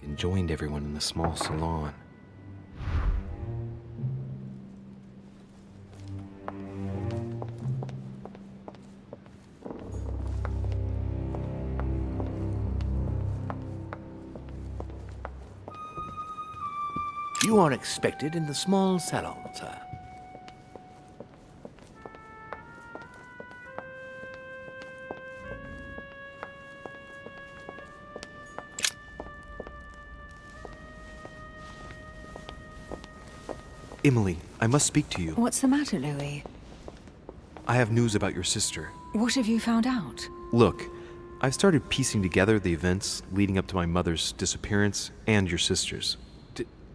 and joined everyone in the small salon. You are expected in the small salon, sir. Emily, I must speak to you. What's the matter, Louis? I have news about your sister. What have you found out? Look, I've started piecing together the events leading up to my mother's disappearance and your sister's.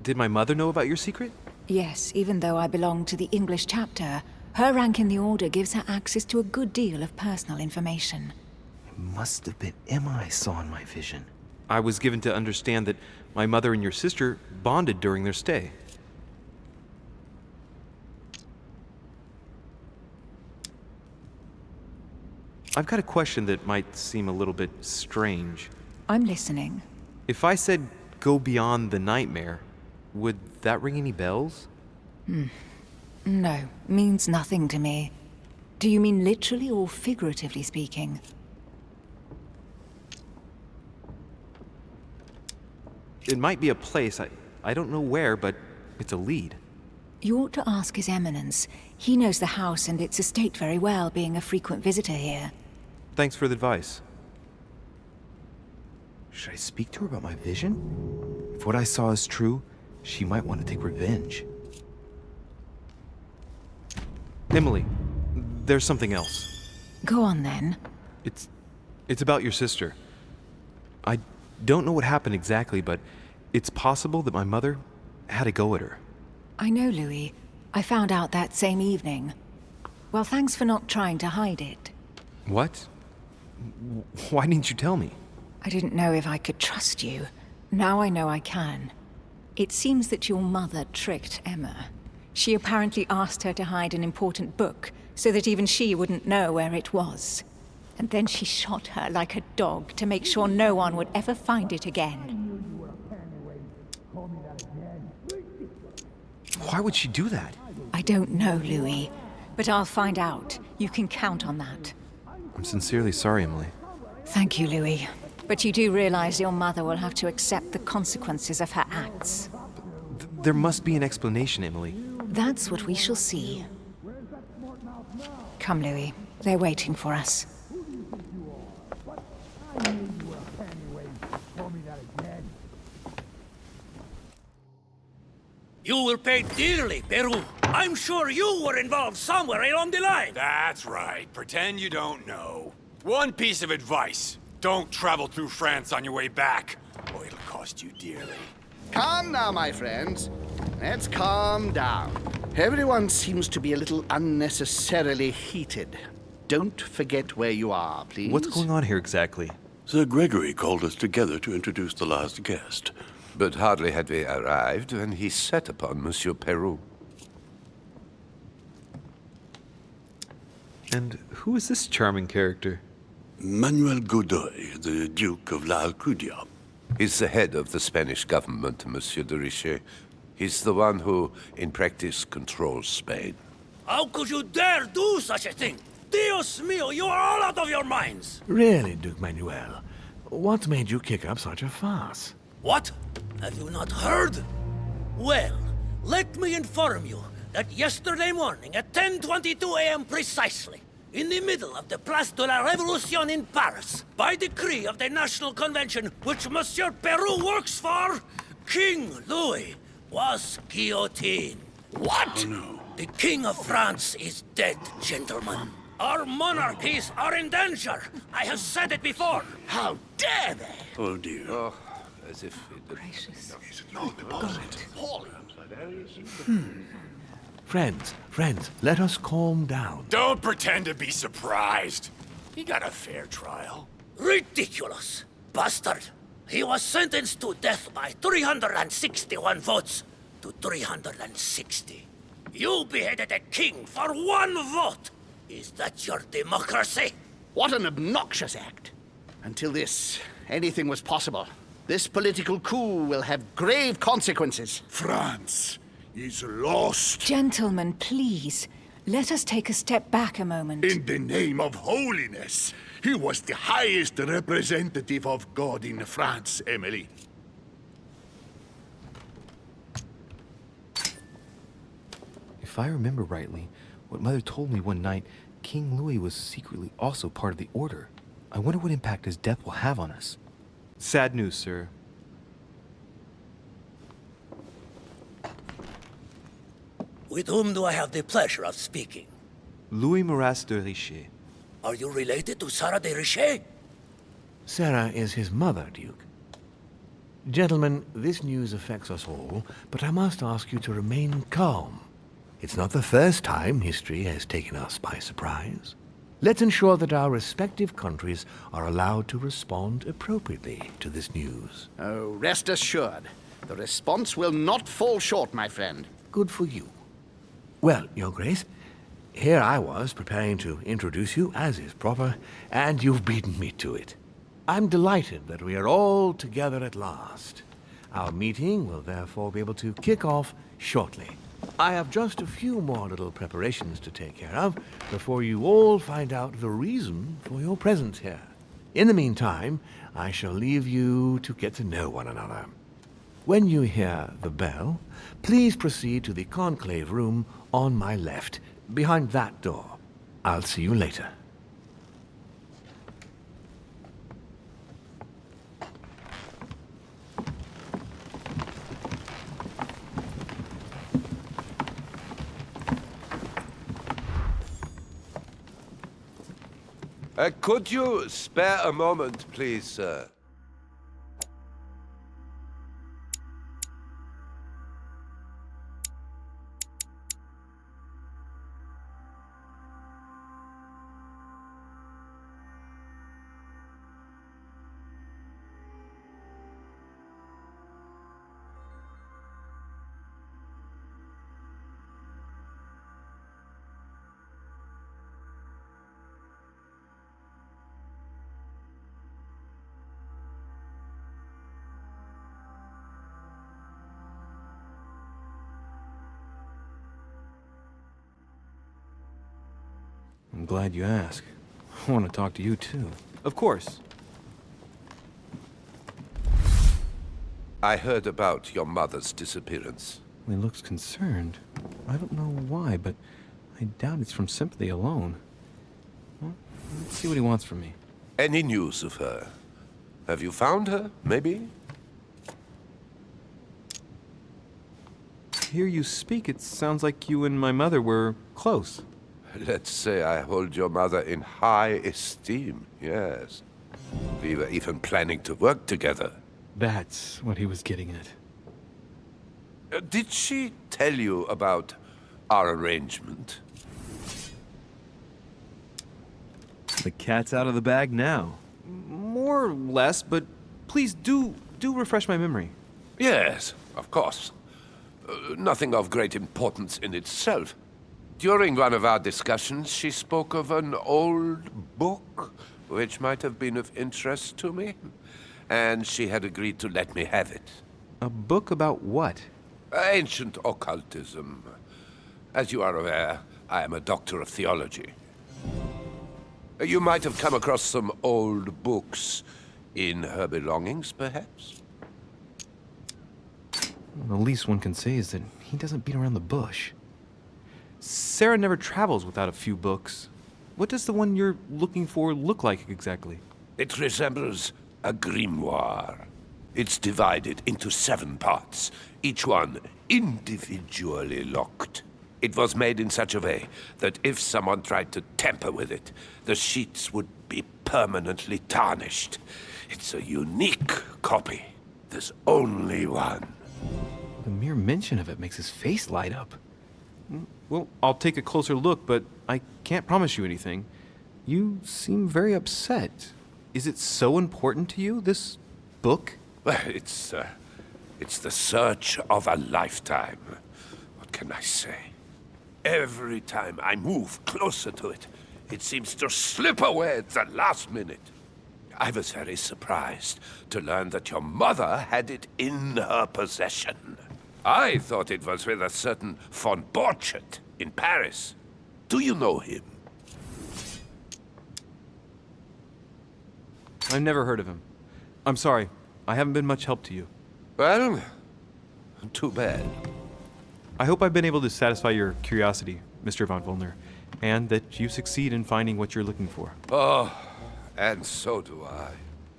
Did my mother know about your secret? Yes, even though I belong to the English chapter, her rank in the Order gives her access to a good deal of personal information. It must have been Emma I saw in my vision. I was given to understand that my mother and your sister bonded during their stay. I've got a question that might seem a little bit strange. I'm listening. If I said go beyond the nightmare, would that ring any bells? No, means nothing to me. Do you mean literally or figuratively speaking? It might be a place, I don't know where, but it's a lead. You ought to ask His Eminence. He knows the house and its estate very well, being a frequent visitor here. Thanks for the advice. Should I speak to her about my vision? If what I saw is true, she might want to take revenge. Emily, there's something else. Go on then. It's about your sister. I don't know what happened exactly, but it's possible that my mother had a go at her. I know, Louis. I found out that same evening. Well, thanks for not trying to hide it. What? Why didn't you tell me? I didn't know if I could trust you. Now I know I can. It seems that your mother tricked Emma. She apparently asked her to hide an important book, so that even she wouldn't know where it was. And then she shot her like a dog to make sure no one would ever find it again. Why would she do that? I don't know, Louis. But I'll find out. You can count on that. I'm sincerely sorry, Emily. Thank you, Louis. But you do realize your mother will have to accept the consequences of her acts. There must be an explanation, Emily. That's what we shall see. Come, Louis. They're waiting for us. You will pay dearly, Peru. I'm sure you were involved somewhere along the line. That's right. Pretend you don't know. One piece of advice. Don't travel through France on your way back, or it'll cost you dearly. Calm now, my friends. Let's calm down. Everyone seems to be a little unnecessarily heated. Don't forget where you are, please. What's going on here exactly? Sir Gregory called us together to introduce the last guest. But hardly had we arrived when he set upon Monsieur Peru. And who is this charming character? Manuel Godoy, the Duke of La Alcudia. He's the head of the Spanish government, Monsieur de Richet. He's the one who, in practice, controls Spain. How could you dare do such a thing? Dios mío, you are all out of your minds! Really, Duke Manuel? What made you kick up such a fuss? What? Have you not heard? Well, let me inform you that yesterday morning at 10:22 a.m. precisely, in the middle of the Place de la Révolution in Paris, by decree of the National Convention which Monsieur Peru works for, King Louis was guillotined. What? Oh, no. The King of France is dead, gentlemen. Our monarchies are in danger. I have said it before. How dare they? Oh, dear. Oh, as if it... Gracious. Friends, let us calm down. Don't pretend to be surprised. He got a fair trial. Ridiculous! Bastard! He was sentenced to death by 361 votes to 360. You beheaded a king for one vote! Is that your democracy? What an obnoxious act. Until this, anything was possible. This political coup will have grave consequences. France is lost. Gentlemen, please, let us take a step back a moment. In the name of holiness. He was the highest representative of God in France, Emily. If I remember rightly, what Mother told me one night, King Louis was secretly also part of the Order. I wonder what impact his death will have on us. Sad news, sir. With whom do I have the pleasure of speaking? Louis Maras de Richer. Are you related to Sarah de Richer? Sarah is his mother, Duke. Gentlemen, this news affects us all, but I must ask you to remain calm. It's not the first time history has taken us by surprise. Let's ensure that our respective countries are allowed to respond appropriately to this news. Oh, rest assured, the response will not fall short, my friend. Good for you. Well, Your Grace, here I was preparing to introduce you as is proper, and you've beaten me to it. I'm delighted that we are all together at last. Our meeting will therefore be able to kick off shortly. I have just a few more little preparations to take care of before you all find out the reason for your presence here. In the meantime, I shall leave you to get to know one another. When you hear the bell, please proceed to the conclave room on my left, behind that door. I'll see you later. Could you spare a moment, please, sir? I'm glad you asked. I want to talk to you too. Of course. I heard about your mother's disappearance. He looks concerned. I don't know why, but I doubt it's from sympathy alone. Well, let's see what he wants from me. Any news of her? Have you found her, maybe? Hear you speak, it sounds like you and my mother were close. Let's say I hold your mother in high esteem, yes. We were even planning to work together. That's what he was getting at. Did she tell you about our arrangement? The cat's out of the bag now. More or less, but please do refresh my memory. Yes, of course. Nothing of great importance in itself. During one of our discussions, she spoke of an old book, which might have been of interest to me, and she had agreed to let me have it. A book about what? Ancient occultism. As you are aware, I am a doctor of theology. You might have come across some old books in her belongings, perhaps? Well, the least one can say is that he doesn't beat around the bush. Sarah never travels without a few books. What does the one you're looking for look like exactly? It resembles a grimoire. It's divided into 7 parts, each one individually locked. It was made in such a way that if someone tried to tamper with it, the sheets would be permanently tarnished. It's a unique copy. There's only one. The mere mention of it makes his face light up. Well, I'll take a closer look, but I can't promise you anything. You seem very upset. Is it so important to you, this book? Well, it's the search of a lifetime. What can I say? Every time I move closer to it, it seems to slip away at the last minute. I was very surprised to learn that your mother had it in her possession. I thought it was with a certain von Borchardt in Paris. Do you know him? I've never heard of him. I'm sorry. I haven't been much help to you. Well, too bad. I hope I've been able to satisfy your curiosity, Mr. von Volner, and that you succeed in finding what you're looking for. Oh, and so do I.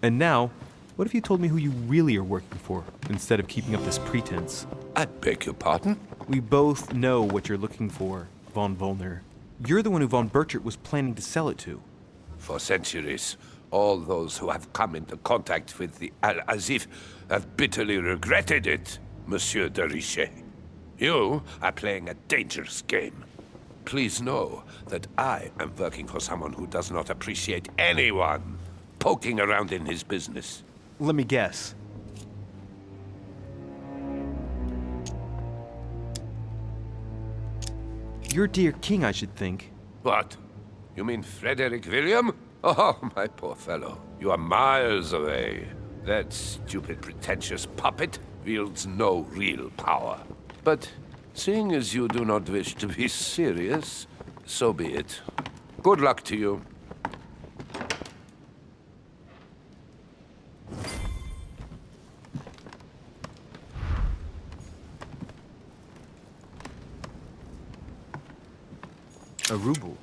And now, what if you told me who you really are working for, instead of keeping up this pretense? I beg your pardon? We both know what you're looking for, von Volner. You're the one who von Borchardt was planning to sell it to. For centuries, all those who have come into contact with the Al-Azif have bitterly regretted it, Monsieur de Richet. You are playing a dangerous game. Please know that I am working for someone who does not appreciate anyone poking around in his business. Let me guess. Your dear king, I should think. What? You mean Frederick William? Oh, my poor fellow. You are miles away. That stupid, pretentious puppet wields no real power. But seeing as you do not wish to be serious, so be it. Good luck to you. A ruble.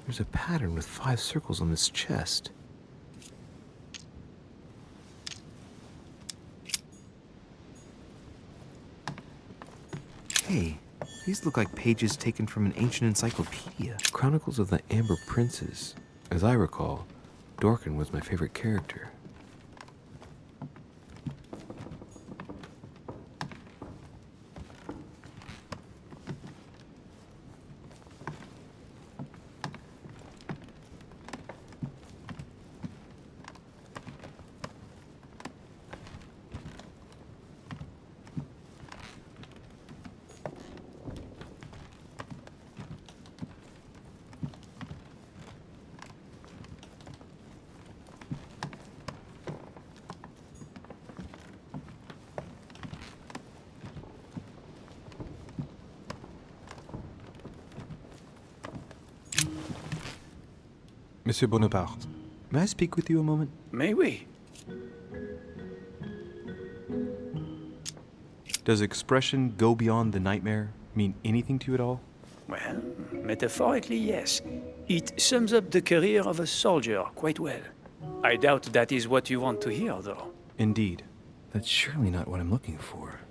There's a pattern with 5 circles on this chest. Hey, these look like pages taken from an ancient encyclopedia. Chronicles of the Amber Princes. As I recall, Dorkin was my favorite character. Monsieur Bonaparte, may I speak with you a moment? May we? Does expression "go beyond the nightmare" mean anything to you at all? Well, metaphorically, yes. It sums up the career of a soldier quite well. I doubt that is what you want to hear, though. Indeed. That's surely not what I'm looking for.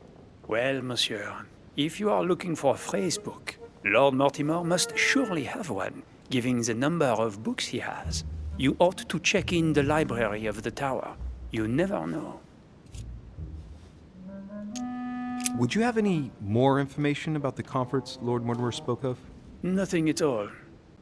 Well, monsieur, if you are looking for a phrase book, Lord Mortimer must surely have one, given the number of books he has. You ought to check in the library of the tower. You never know. Would you have any more information about the conference Lord Mortimer spoke of? Nothing at all.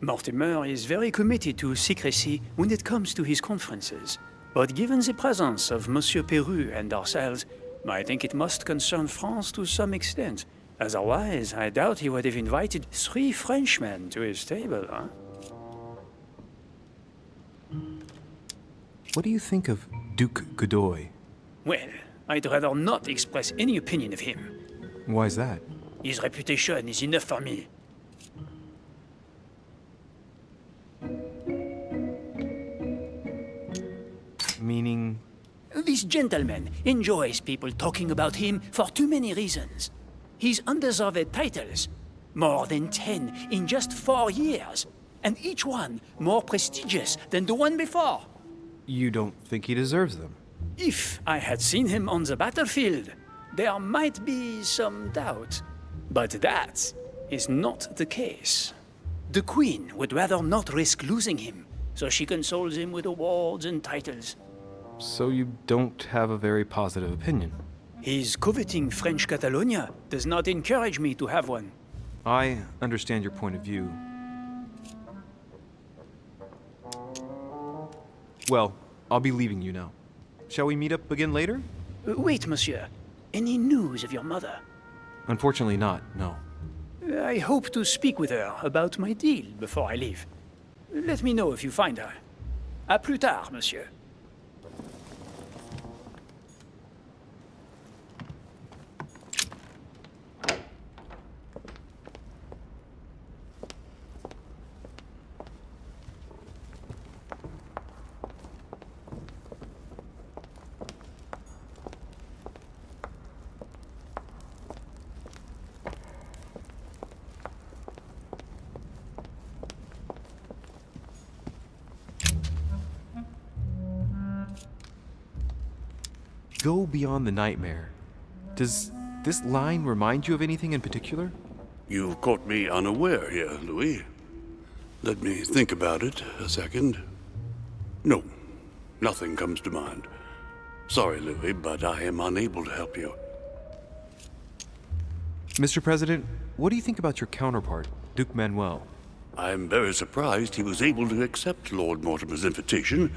Mortimer is very committed to secrecy when it comes to his conferences. But given the presence of Monsieur Peru and ourselves, I think it must concern France to some extent. Otherwise, I doubt he would have invited 3 Frenchmen to his table, huh? What do you think of Duke Godoy? Well, I'd rather not express any opinion of him. Why is that? His reputation is enough for me. Meaning? This gentleman enjoys people talking about him for too many reasons. His undeserved titles, more than 10 in just 4 years, and each one more prestigious than the one before. You don't think he deserves them? If I had seen him on the battlefield, there might be some doubt. But that is not the case. The Queen would rather not risk losing him, so she consoles him with awards and titles. So you don't have a very positive opinion? His coveting French Catalonia does not encourage me to have one. I understand your point of view. Well, I'll be leaving you now. Shall we meet up again later? Wait, monsieur. Any news of your mother? Unfortunately not, no. I hope to speak with her about my deal before I leave. Let me know if you find her. À plus tard, monsieur. Go beyond the nightmare. Does this line remind you of anything in particular? You've caught me unaware here, Louis. Let me think about it a second. No, nothing comes to mind. Sorry, Louis, but I am unable to help you. Mr. President, what do you think about your counterpart, Duke Manuel? I'm very surprised he was able to accept Lord Mortimer's invitation,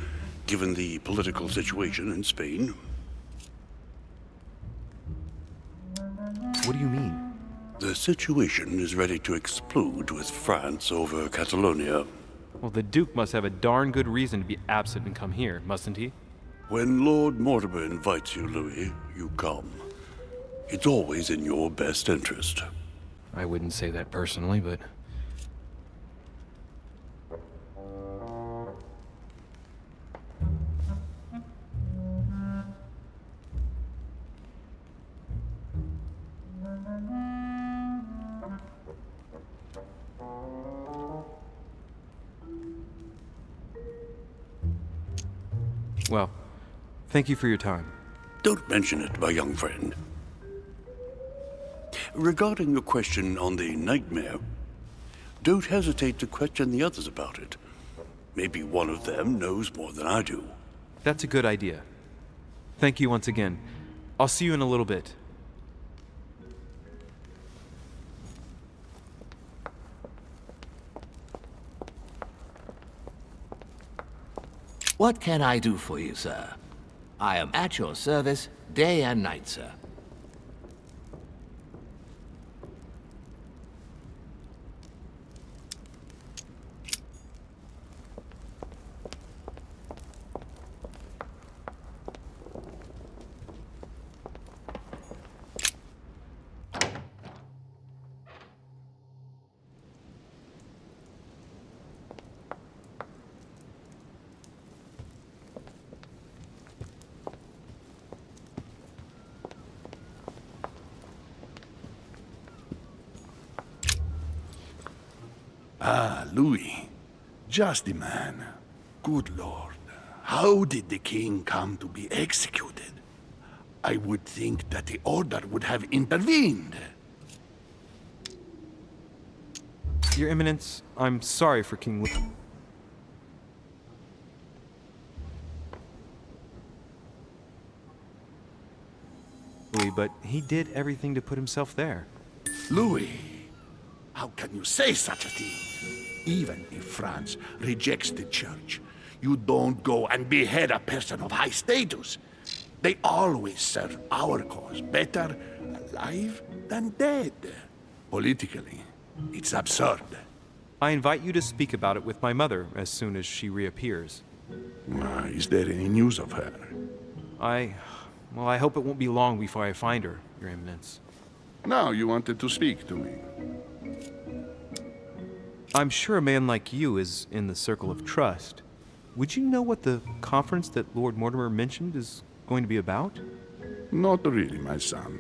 given the political situation in Spain. What do you mean? The situation is ready to explode with France over Catalonia. Well, the Duke must have a darn good reason to be absent and come here, mustn't he? When Lord Mortimer invites you, Louis, you come. It's always in your best interest. I wouldn't say that personally, but... Well, thank you for your time. Don't mention it, my young friend. Regarding your question on the nightmare, don't hesitate to question the others about it. Maybe one of them knows more than I do. That's a good idea. Thank you once again. I'll see you in a little bit. What can I do for you, sir? I am at your service day and night, sir. Ah, Louis. Just the man. Good Lord. How did the king come to be executed? I would think that the order would have intervened. Your Eminence, I'm sorry for King Louis, but he did everything to put himself there. Louis, how can you say such a thing? Even if France rejects the church, you don't go and behead a person of high status. They always serve our cause better alive than dead. Politically, it's absurd. I invite you to speak about it with my mother as soon as she reappears. Is there any news of her? Well, I hope it won't be long before I find her, Your Eminence. Now you wanted to speak to me. I'm sure a man like you is in the circle of trust. Would you know what the conference that Lord Mortimer mentioned is going to be about? Not really, my son.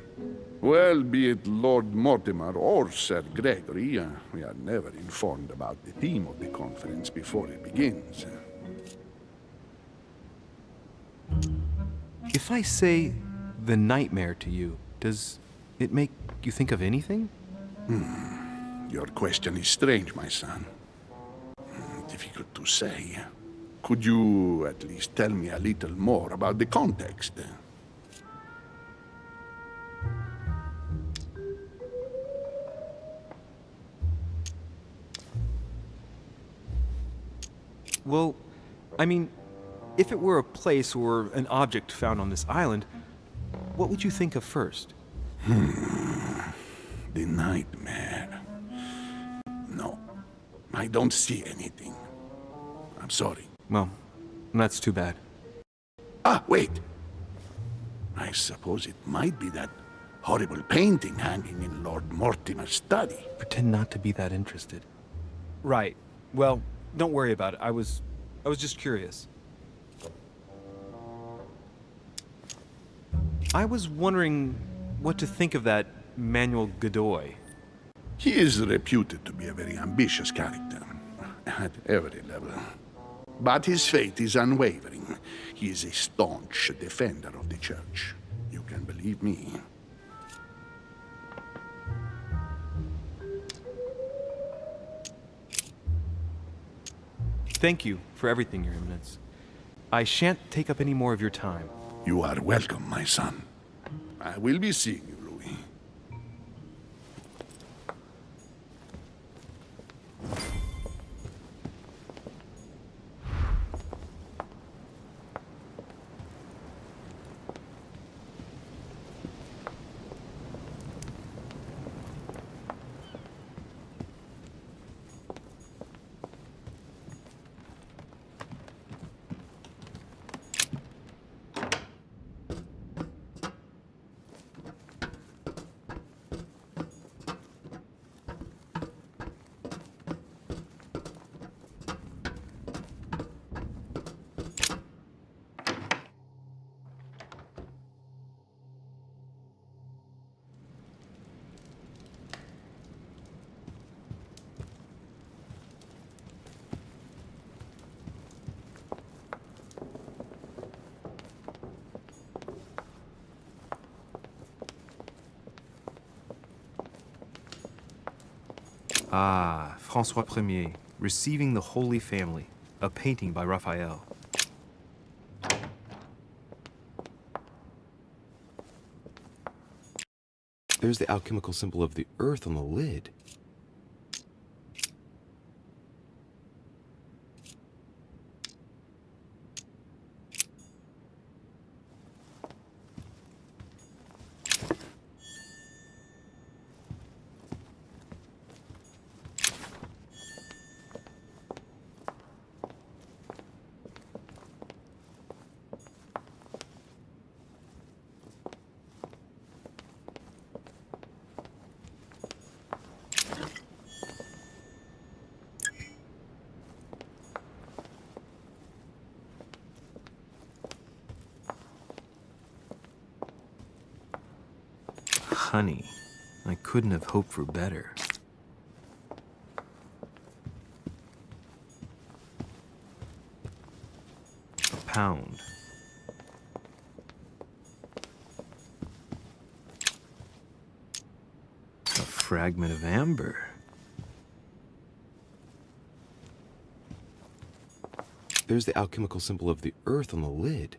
Well, be it Lord Mortimer or Sir Gregory, we are never informed about the theme of the conference before it begins. If I say the nightmare to you, does it make you think of anything? Your question is strange, my son. Difficult to say. Could you at least tell me a little more about the context? Well, I mean, if it were a place or an object found on this island, what would you think of first? The nightmare. No, I don't see anything. I'm sorry. Well, That's too bad. Ah, wait. I suppose it might be that horrible painting hanging in Lord Mortimer's study. Pretend not to be that interested. Right. Well, don't worry about it. I was just curious. I was wondering what to think of that Manuel Godoy. He is reputed to be a very ambitious character, at every level. But his faith is unwavering. He is a staunch defender of the Church. You can believe me. Thank you for everything, Your Eminence. I shan't take up any more of your time. You are welcome, my son. I will be seeing you, Louis. Ah, François Ier, Receiving the Holy Family, a painting by Raphael. There's the alchemical symbol of the earth on the lid. Honey, I couldn't have hoped for better. A pound. A fragment of amber. There's the alchemical symbol of the earth on the lid.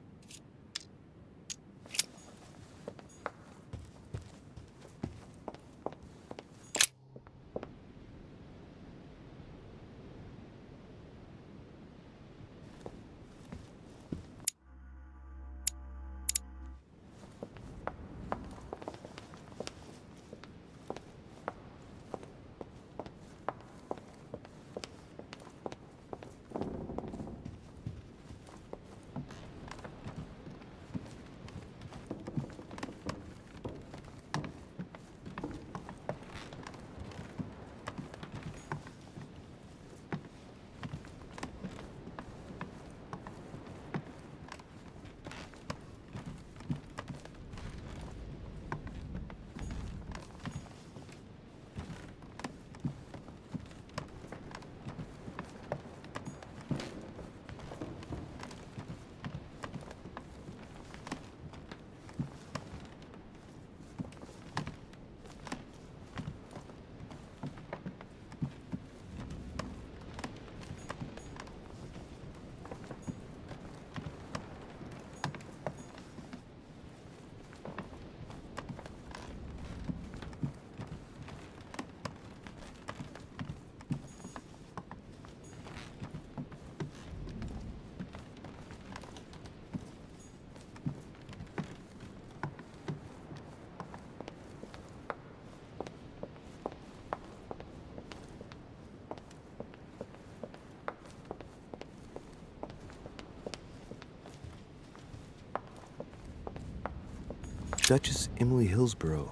Duchess Emily Hillsborough.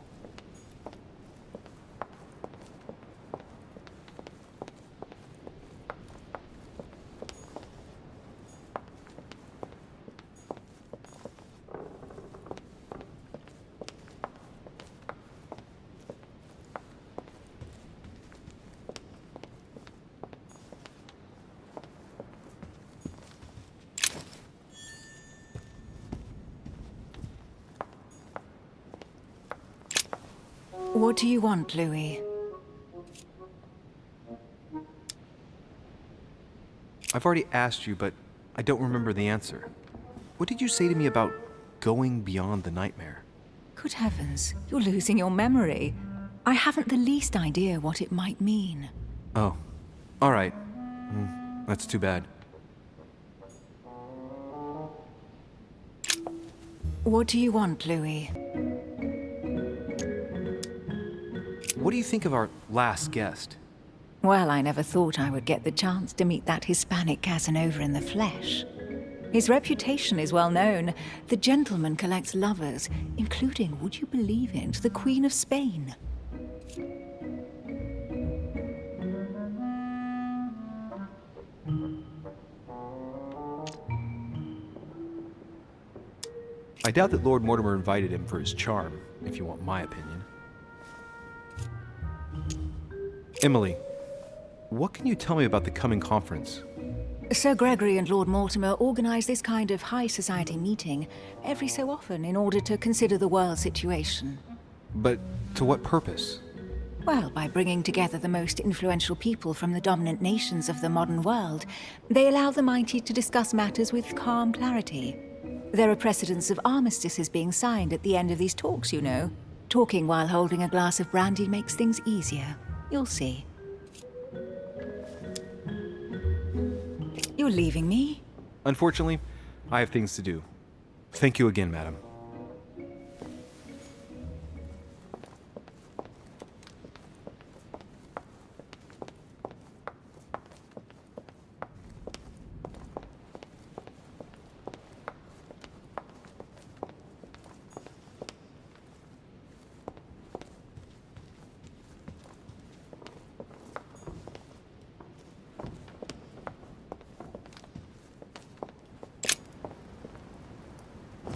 What do you want, Louis? I've already asked you, but I don't remember the answer. What did you say to me about going beyond the nightmare? Good heavens, you're losing your memory. I haven't the least idea what it might mean. Oh, all right. That's too bad. What do you want, Louis? What do you think of our last guest? Well, I never thought I would get the chance to meet that Hispanic Casanova in the flesh. His reputation is well known. The gentleman collects lovers, including, would you believe it, the Queen of Spain. I doubt that Lord Mortimer invited him for his charm, if you want my opinion. Emily, what can you tell me about the coming conference? Sir Gregory and Lord Mortimer organize this kind of high society meeting every so often in order to consider the world situation. But to what purpose? Well, by bringing together the most influential people from the dominant nations of the modern world, they allow the mighty to discuss matters with calm clarity. There are precedents of armistices being signed at the end of these talks, you know. Talking while holding a glass of brandy makes things easier. You'll see. You're leaving me? Unfortunately, I have things to do. Thank you again, madam.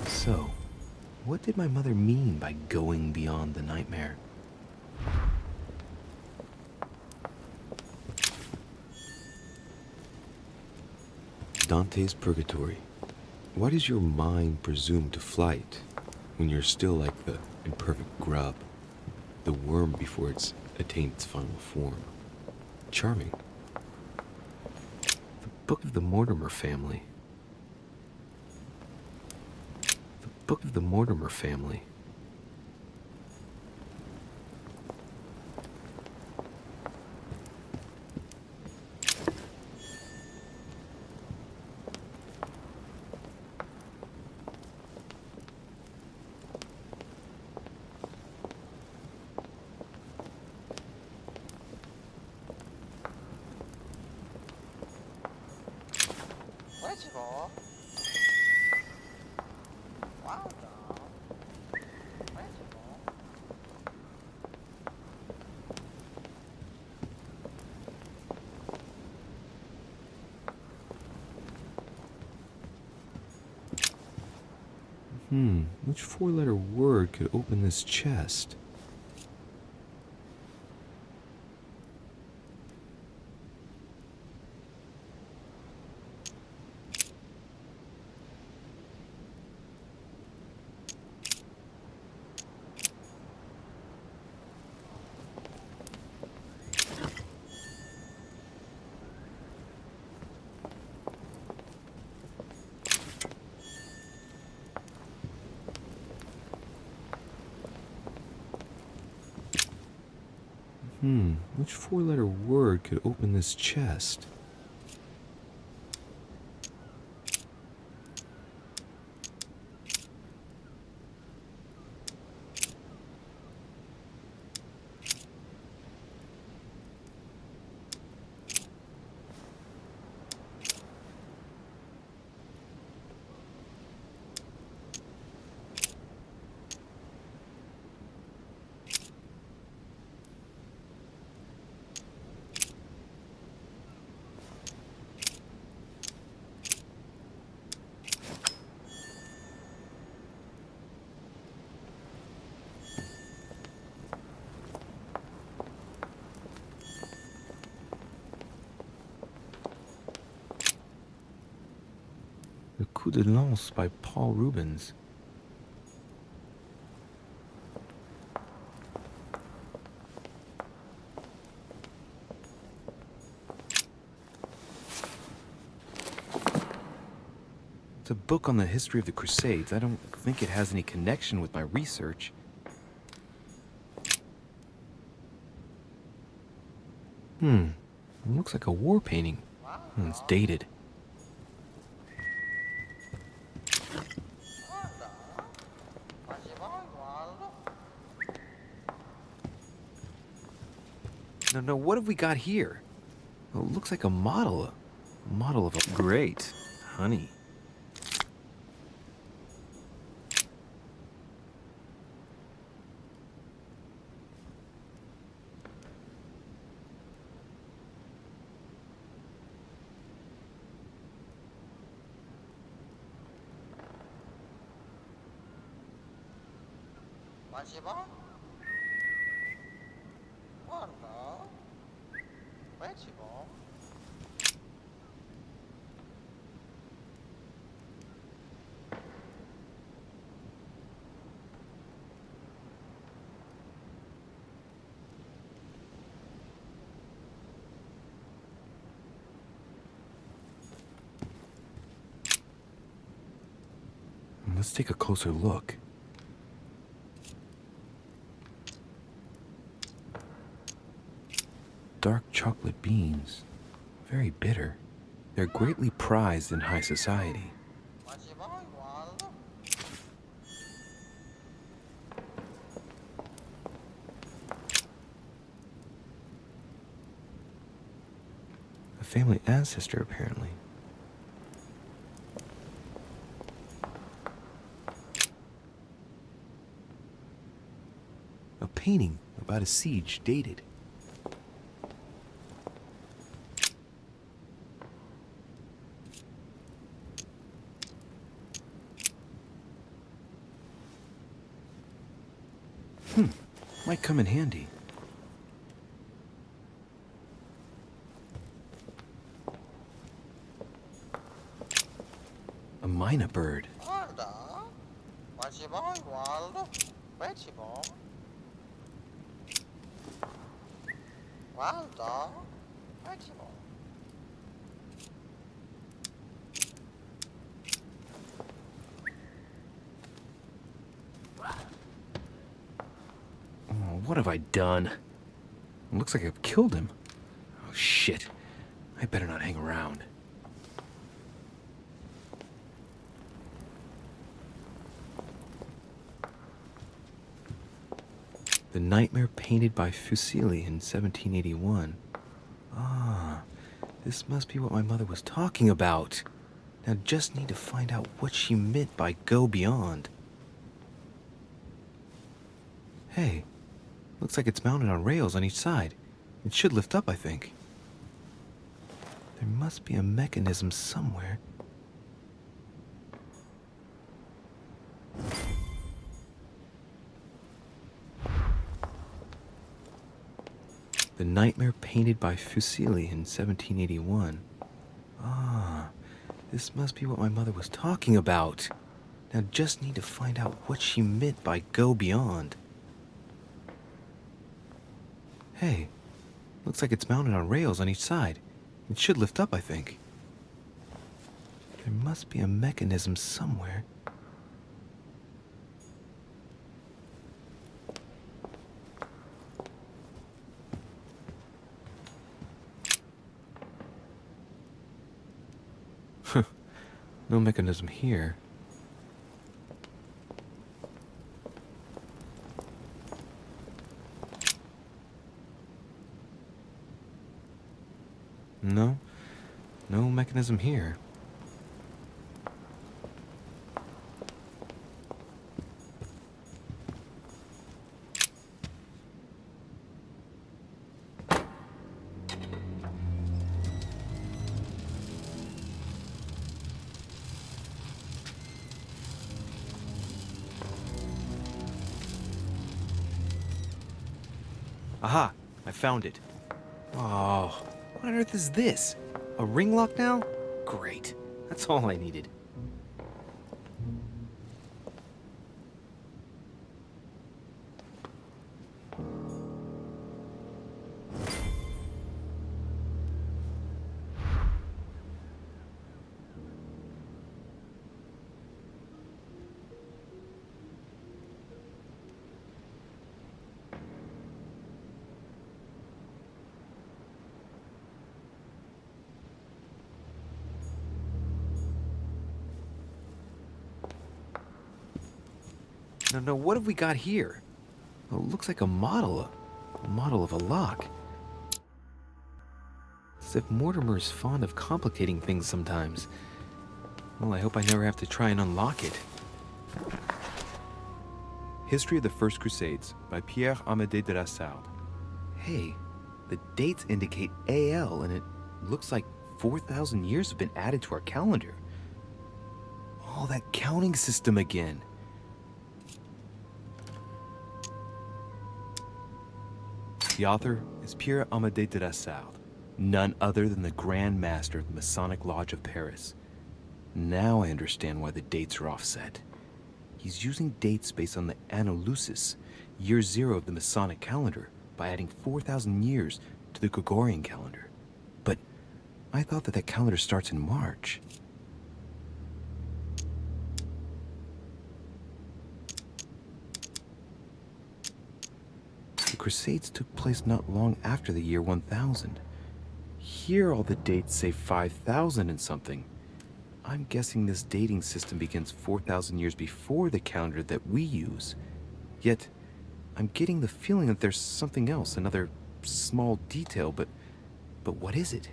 So, what did my mother mean by going beyond the nightmare? Dante's Purgatory. Why does your mind presume to flight when you're still like the imperfect grub, the worm before it's attained its final form? Charming. The Book of the Mortimer family. Book of the Mortimer family. Which four-letter word could open this chest? Which four-letter word could open this chest? Coup de Lance by Paul Rubens. It's a book on the history of the Crusades. I don't think it has any connection with my research. It looks like a war painting. It's dated. No, what have we got here? Oh, it looks like a model. A model of a... Great. Honey. Let's take a closer look. Dark chocolate beans. Very bitter. They're greatly prized in high society. A family ancestor, apparently. A painting about a siege, dated. Might come in handy. A myna bird. What have I done? It looks like I've killed him. Oh, shit. I better not hang around. The Nightmare painted by Fuseli in 1781. Ah, this must be what my mother was talking about. Now just need to find out what she meant by go beyond. Hey. Looks like it's mounted on rails on each side. It should lift up, I think. There must be a mechanism somewhere. The Nightmare painted by Fuseli in 1781. Ah, this must be what my mother was talking about. Now just need to find out what she meant by go beyond. Hey, looks like it's mounted on rails on each side. It should lift up, I think. There must be a mechanism somewhere. No mechanism here. No mechanism here. Aha! I found it. Oh, what on earth is this? A ring lock now? Great. That's all I needed. No, what have we got here? Oh, it looks like a model of a lock. As if Mortimer is fond of complicating things sometimes. Well, I hope I never have to try and unlock it. History of the First Crusades by Pierre Amédée de la Salle. Hey, the dates indicate AL, and it looks like 4,000 years have been added to our calendar. Oh, that counting system again. The author is Pierre Amédée de la Salle, none other than the Grand Master of the Masonic Lodge of Paris. Now I understand why the dates are offset. He's using dates based on the Anno Lucis, year 0 of the Masonic calendar, by adding 4,000 years to the Gregorian calendar. But I thought that calendar starts in March. The Crusades took place not long after the year 1000. Here all the dates say 5,000 and something. I'm guessing this dating system begins 4,000 years before the calendar that we use. Yet, I'm getting the feeling that there's something else, another small detail, but what is it?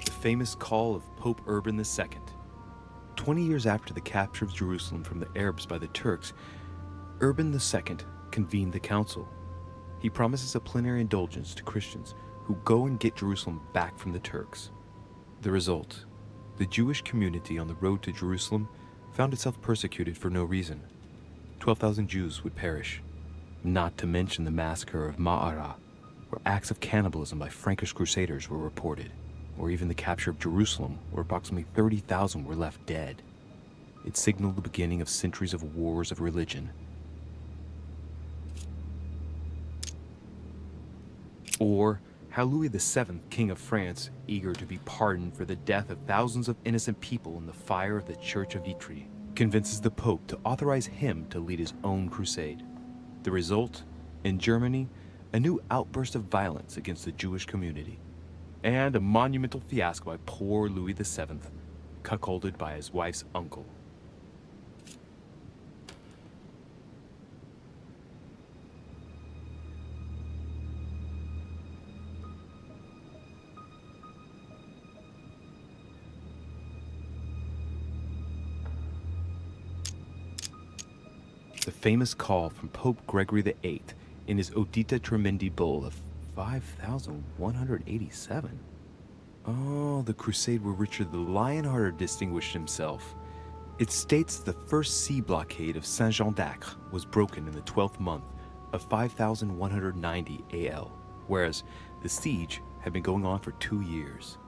The famous call of Pope Urban II. 20 years after the capture of Jerusalem from the Arabs by the Turks, Urban II convened the council. He promises a plenary indulgence to Christians who go and get Jerusalem back from the Turks. The result, the Jewish community on the road to Jerusalem found itself persecuted for no reason. 12,000 Jews would perish, not to mention the massacre of Ma'ara, where acts of cannibalism by Frankish crusaders were reported, or even the capture of Jerusalem, where approximately 30,000 were left dead. It signaled the beginning of centuries of wars of religion. Or how Louis VII, King of France, eager to be pardoned for the death of thousands of innocent people in the fire of the Church of Vitry, convinces the Pope to authorize him to lead his own crusade. The result, in Germany, a new outburst of violence against the Jewish community, and a monumental fiasco by poor Louis VII, cuckolded by his wife's uncle. The famous call from Pope Gregory VIII in his Audita Tremendi Bull of 5,187. Oh, the crusade where Richard the Lionhearted distinguished himself. It states the first sea blockade of Saint-Jean d'Acre was broken in the 12th month of 5,190 AL, whereas the siege had been going on for 2 years.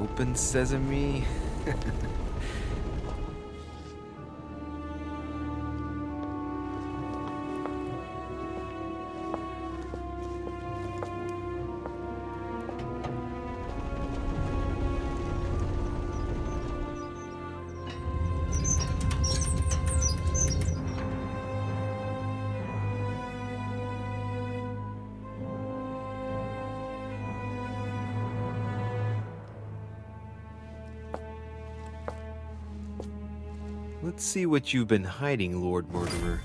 Open sesame. Let's see what you've been hiding, Lord Murderer.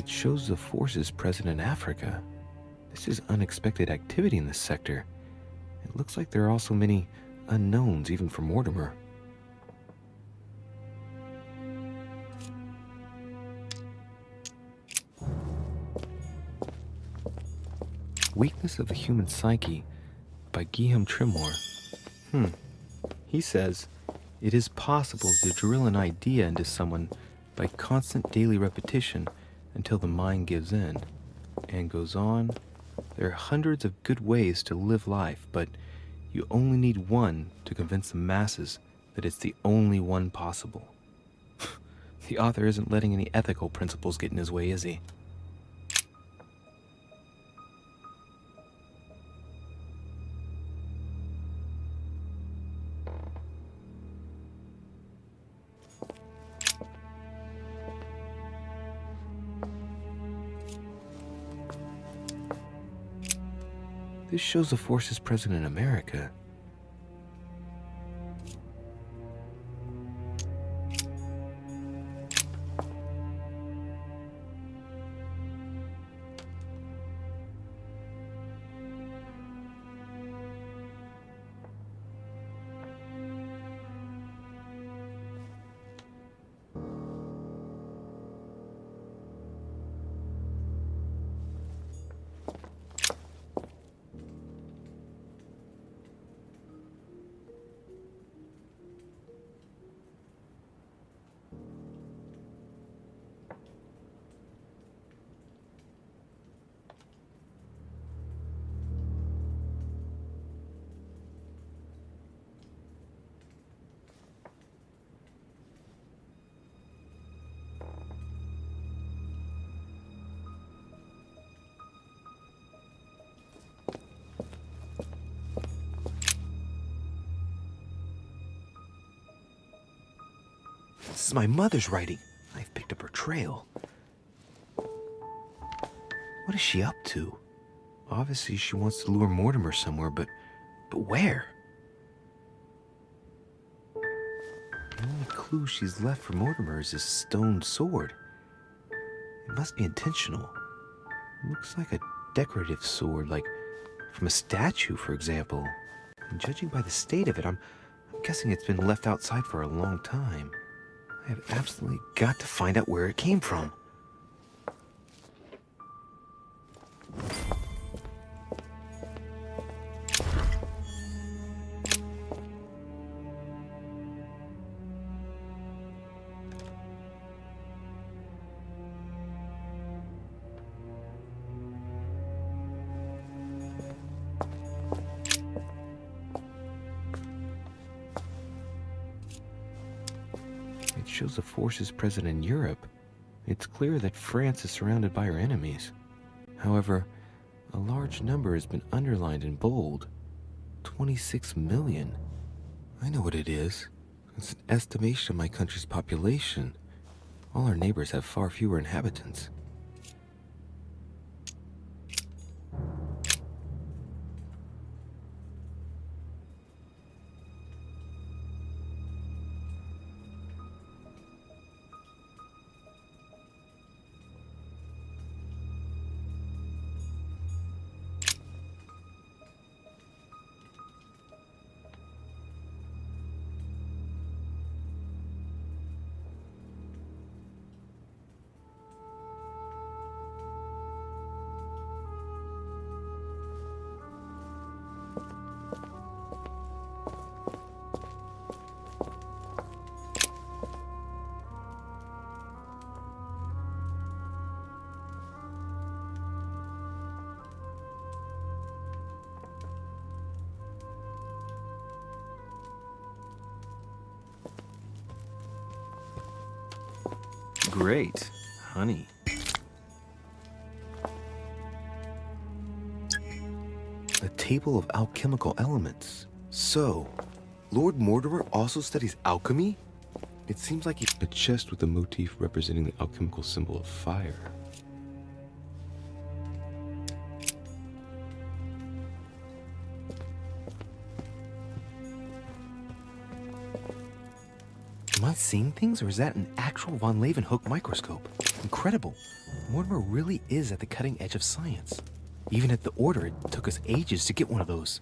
It shows the forces present in Africa. This is unexpected activity in this sector. It looks like there are also many unknowns, even for Mortimer. Weakness of the Human Psyche by Guillaume Trimore. He says, it is possible to drill an idea into someone by constant daily repetition until the mind gives in. And goes on, there are hundreds of good ways to live life, but you only need one to convince the masses that it's the only one possible. The author isn't letting any ethical principles get in his way, is he? This shows the forces present in America. This is my mother's writing. I've picked up her trail. What is she up to? Obviously, she wants to lure Mortimer somewhere, but where? The only clue she's left for Mortimer is this stone sword. It must be intentional. It looks like a decorative sword, like from a statue, for example. And judging by the state of it, I'm guessing it's been left outside for a long time. I have absolutely got to find out where it came from. It shows the forces present in Europe. It's clear that France is surrounded by her enemies. However, a large number has been underlined in bold. 26 million. I know what it is. It's an estimation of my country's population. All our neighbors have far fewer inhabitants. Great, honey. A table of alchemical elements. So, Lord Mortimer also studies alchemy? It seems like a chest with a motif representing the alchemical symbol of fire. Am I seeing things, or is that an actual von Leeuwenhoek microscope? Incredible. Mortimer really is at the cutting edge of science. Even at the Order, it took us ages to get one of those.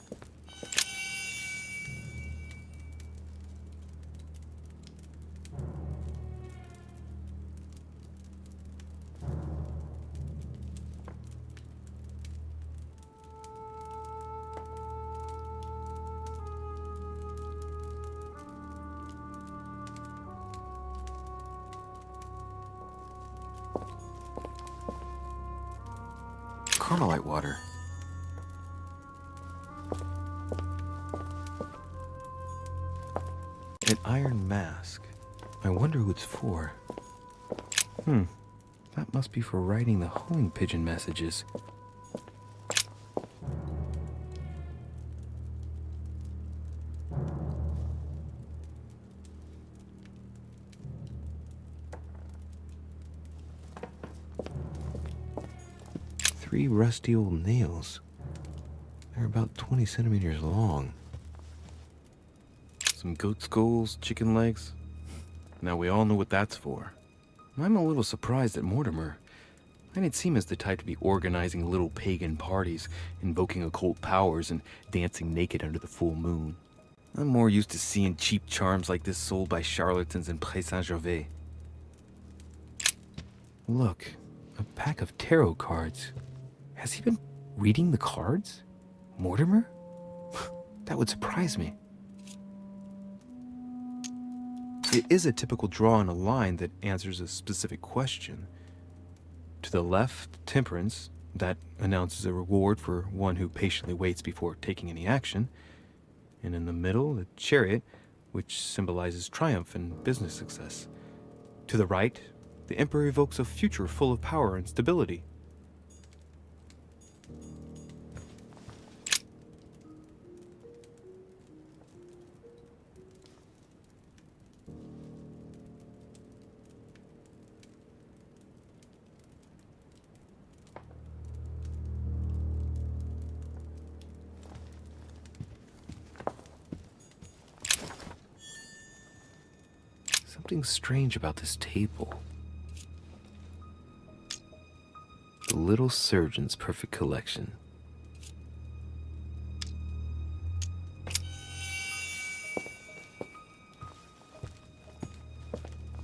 Carmelite water. An iron mask. I wonder who it's for. That must be for writing the homing pigeon messages. Three rusty old nails. They're about 20 centimeters long. Some goat skulls, chicken legs. Now we all know what that's for. I'm a little surprised at Mortimer. I didn't seem as the type to be organizing little pagan parties, invoking occult powers, and dancing naked under the full moon. I'm more used to seeing cheap charms like this sold by charlatans in Pré Saint-Gervais. Look, a pack of tarot cards. Has he been reading the cards? Mortimer? That would surprise me. It is a typical draw on a line that answers a specific question. To the left, temperance, that announces a reward for one who patiently waits before taking any action. And in the middle, the chariot, which symbolizes triumph and business success. To the right, the emperor evokes a future full of power and stability. Something strange about this table. The little surgeon's perfect collection.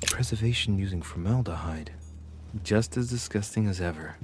Preservation using formaldehyde. Just as disgusting as ever.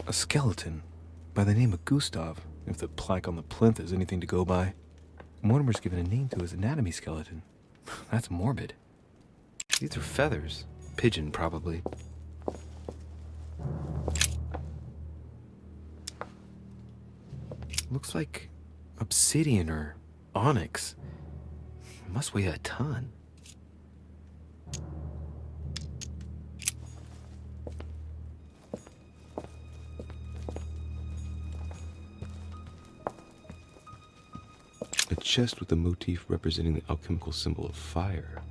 A skeleton by the name of Gustav, if the plaque on the plinth is anything to go by. Mortimer's given a name to his anatomy skeleton. That's morbid. These are feathers. Pigeon, probably. Looks like obsidian or onyx. Must weigh a ton. A chest with a motif representing the alchemical symbol of fire.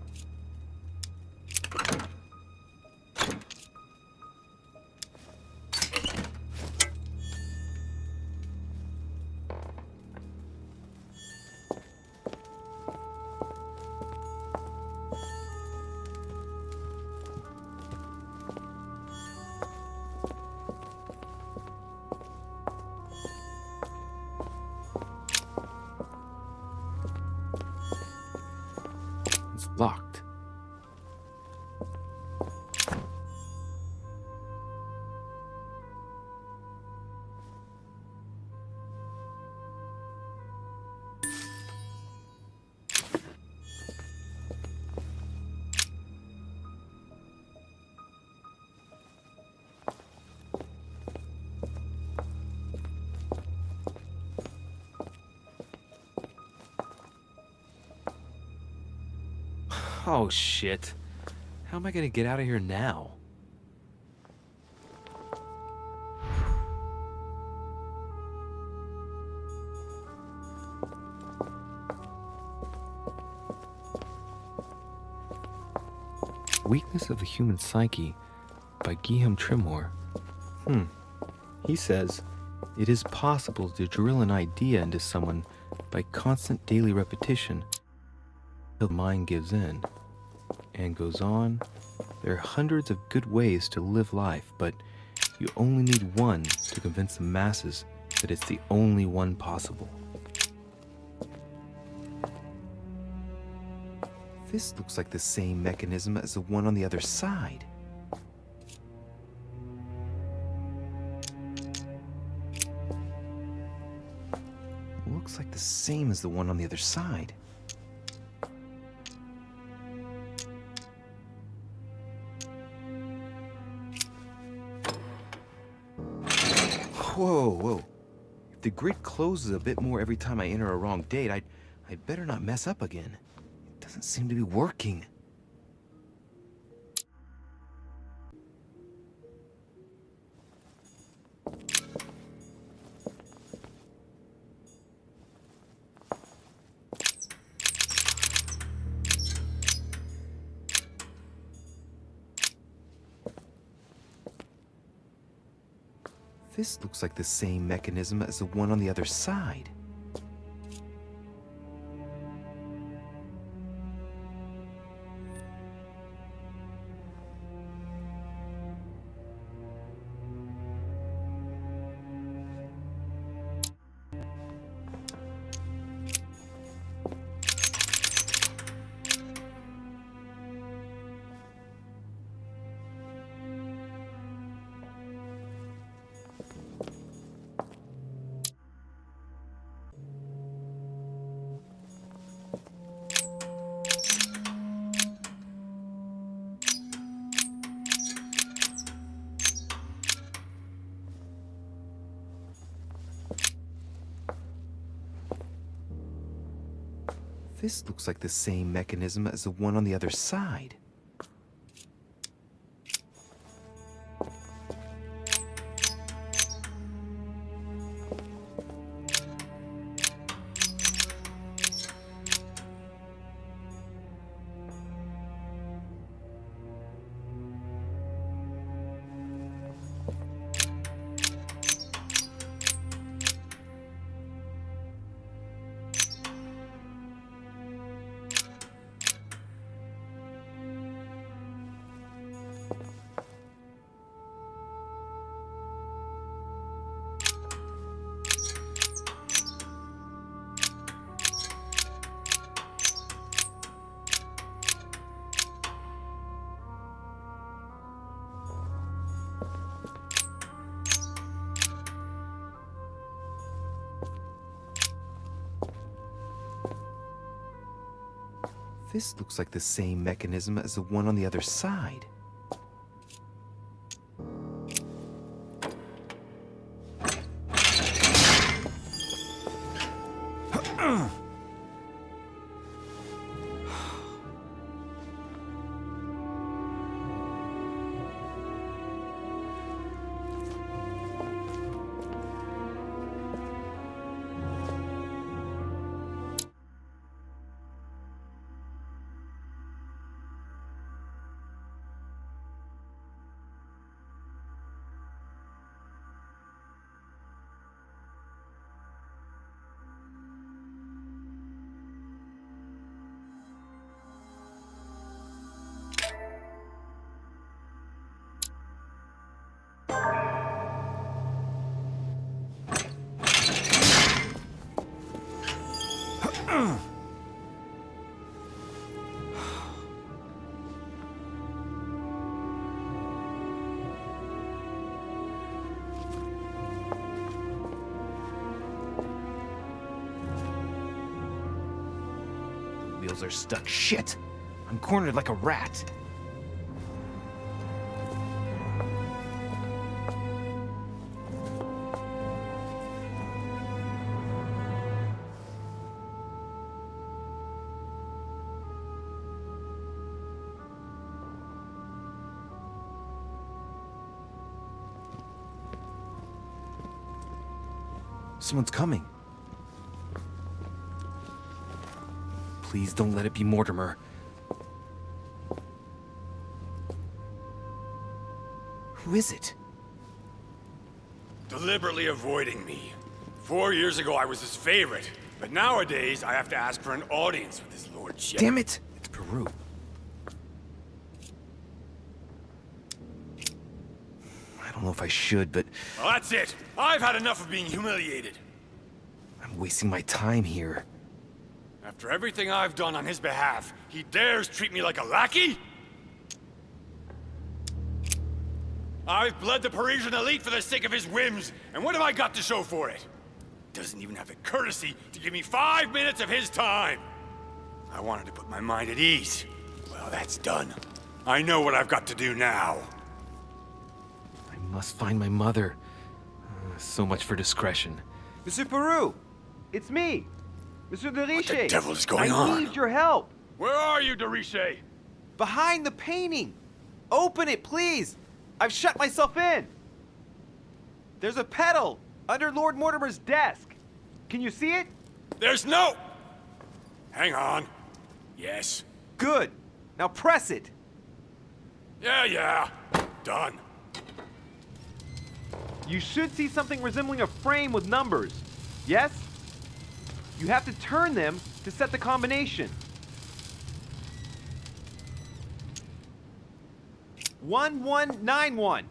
It's locked. Oh, shit. How am I gonna get out of here now? Weakness of the Human Psyche by Guillaume Trimore. He says, it is possible to drill an idea into someone by constant daily repetition till the mind gives in and goes on. There are hundreds of good ways to live life, but you only need one to convince the masses that it's the only one possible. This looks like the same mechanism as the one on the other side. Looks like the same as the one on the other side. Whoa. If the grid closes a bit more every time I enter a wrong date, I'd better not mess up again. It doesn't seem to be working. This looks like the same mechanism as the one on the other side. This looks like the same mechanism as the one on the other side. This looks like the same mechanism as the one on the other side. Wheels are stuck. Shit! I'm cornered like a rat. Someone's coming. Please don't let it be Mortimer. Who is it? Deliberately avoiding me. 4 years ago, I was his favorite. But nowadays, I have to ask for an audience with his lordship. Damn it! It's Peru. I don't know if I should, but Well, that's it. I've had enough of being humiliated. I'm wasting my time here. After everything I've done on his behalf, he dares treat me like a lackey? I've bled the Parisian elite for the sake of his whims, and what have I got to show for it? Doesn't even have the courtesy to give me 5 minutes of his time. I wanted to put my mind at ease. Well, that's done. I know what I've got to do now. I must find my mother. So much for discretion. Monsieur Peru! It's me! Monsieur de Riche! What the devil is going I on? need your help! Where are you, de Riche? Behind the painting! Open it, please! I've shut myself in! There's a pedal under Lord Mortimer's desk. Can you see it? There's no... Hang on. Yes. Good. Now press it. Yeah. Done. You should see something resembling a frame with numbers. Yes? You have to turn them to set the combination. 1191.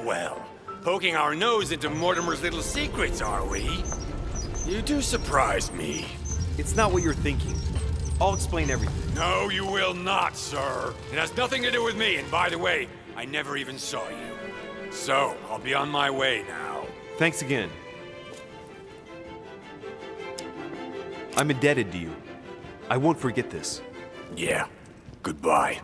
Well. Poking our nose into Mortimer's little secrets, are we? You do surprise me. It's not what you're thinking. I'll explain everything. No, you will not, sir. It has nothing to do with me, and by the way, I never even saw you. So, I'll be on my way now. Thanks again. I'm indebted to you. I won't forget this. Yeah. Goodbye.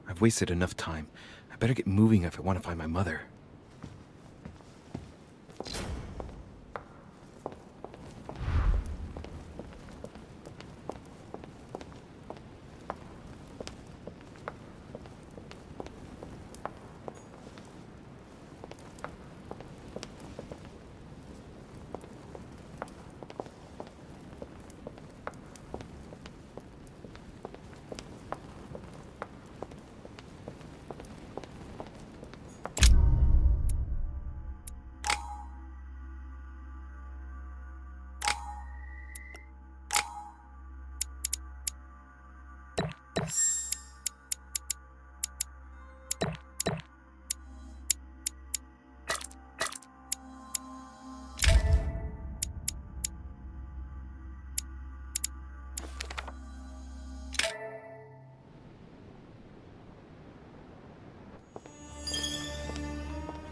I've wasted enough time. I better get moving if I want to find my mother.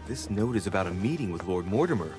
This note is about a meeting with Lord Mortimer.